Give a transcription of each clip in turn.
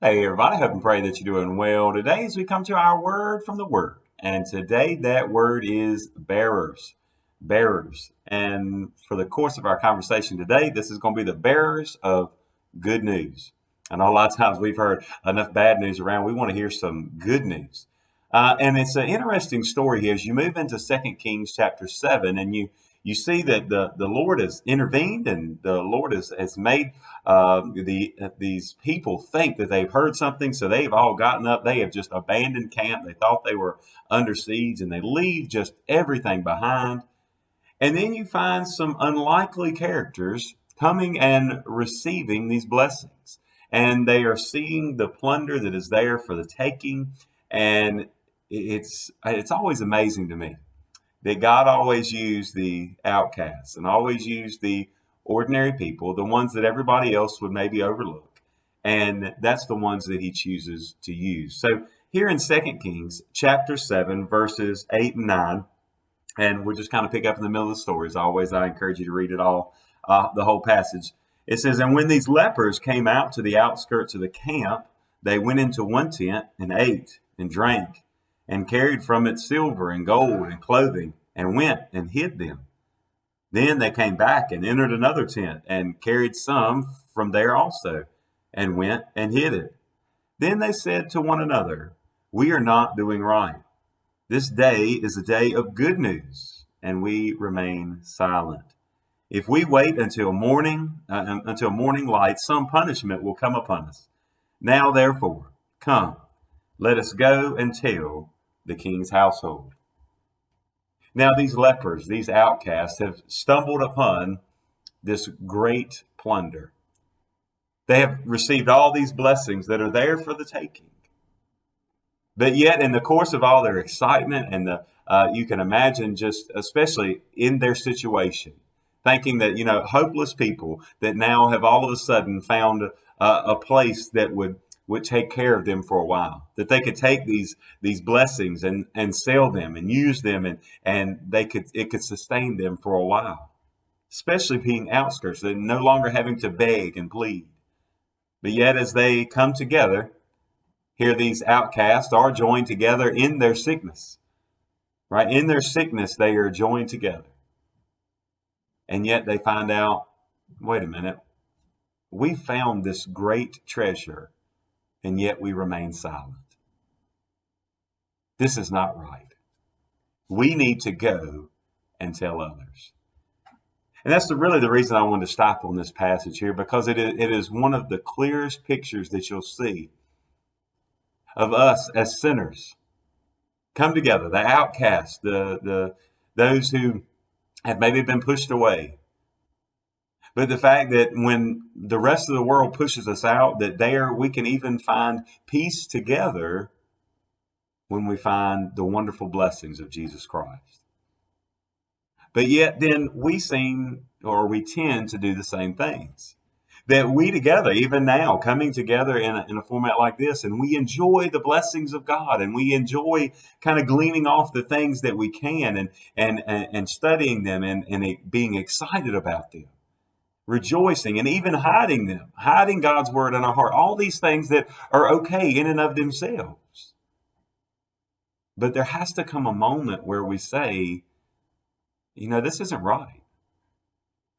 Hey everybody, hope and pray that you're doing well today as we come to our word from the word. And today that word is bearers. Bearers. And for the course of our conversation today, this is going to be the bearers of good news. I know a lot of times we've heard enough bad news around. We want to hear some good news. And it's an interesting story here as you move into Second Kings chapter 7 and you see that the Lord has intervened and the Lord has made these people think that they've heard something, so they've all gotten up. They have just abandoned camp. They thought they were under siege, and they leave just everything behind. And then you find some unlikely characters coming and receiving these blessings, and they are seeing the plunder that is there for the taking. And it's always amazing to me that God always used the outcasts and always used the ordinary people, the ones that everybody else would maybe overlook. And that's the ones that he chooses to use. So here in Second Kings chapter 7, verses 8 and 9, and we'll just kind of pick up in the middle of the story. As always, I encourage you to read it all, the whole passage. It says, "And when these lepers came out to the outskirts of the camp, they went into one tent and ate and drank and carried from it silver and gold and clothing and went and hid them. Then they came back and entered another tent and carried some from there also and went and hid it. Then they said to one another, 'We are not doing right. This day is a day of good news, and we remain silent. If we wait until morning light, some punishment will come upon us. Now, therefore, come, let us go and tell the king's household.'" Now, these lepers, these outcasts, have stumbled upon this great plunder. They have received all these blessings that are there for the taking. But yet, in the course of all their excitement and you can imagine just, especially in their situation, thinking that, hopeless people that now have all of a sudden found a place that would take care of them for a while, that they could take these blessings and sell them and use them and it could sustain them for a while, especially being outskirts, they're no longer having to beg and plead. But yet, as they come together, here these outcasts are joined together in their sickness, right? In their sickness, they are joined together. And yet they find out, wait a minute, we found this great treasure, and yet we remain silent. This is not right. We need to go and tell others. And that's really the reason I wanted to stop on this passage here, because it is one of the clearest pictures that you'll see of us as sinners come together, the outcasts, those who have maybe been pushed away. But the fact that when the rest of the world pushes us out, that there we can even find peace together when we find the wonderful blessings of Jesus Christ. But yet then we tend to do the same things. That we together, even now, coming together in a format like this, and we enjoy the blessings of God, and we enjoy kind of gleaning off the things that we can and studying them and being excited about them, rejoicing and even hiding them, hiding God's word in our heart, all these things that are okay in and of themselves. But there has to come a moment where we say, this isn't right.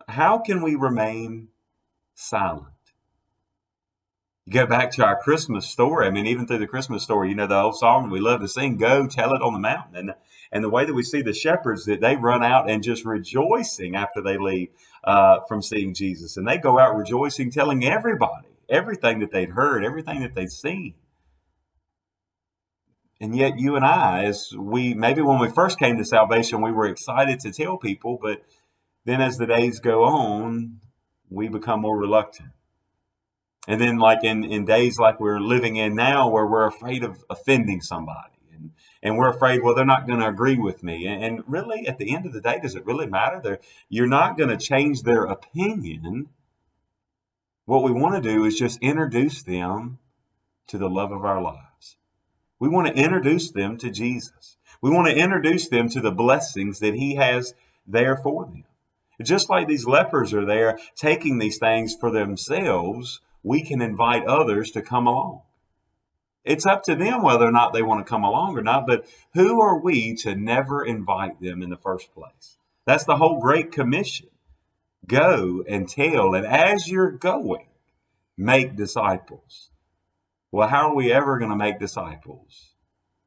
How can we remain silent? You go back to our Christmas story. I mean, even through the Christmas story, the old song we love to sing, "Go Tell It on the Mountain." And the way that we see the shepherds, that they run out and just rejoicing after they leave from seeing Jesus. And they go out rejoicing, telling everybody everything that they'd heard, everything that they'd seen. And yet you and I, maybe when we first came to salvation, we were excited to tell people, but then as the days go on, we become more reluctant. And then like in days like we're living in now, where we're afraid of offending somebody and we're afraid, well, they're not going to agree with me. And really, at the end of the day, does it really matter? You're not going to change their opinion. What we want to do is just introduce them to the love of our lives. We want to introduce them to Jesus. We want to introduce them to the blessings that he has there for them. Just like these lepers are there taking these things for themselves, we can invite others to come along. It's up to them whether or not they want to come along or not, but who are we to never invite them in the first place? That's the whole Great Commission. Go and tell, and as you're going, make disciples. Well, how are we ever going to make disciples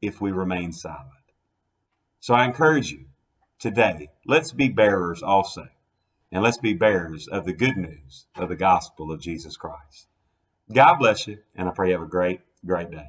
if we remain silent? So I encourage you today, let's be bearers also. And let's be bearers of the good news of the gospel of Jesus Christ. God bless you, and I pray you have a great, great day.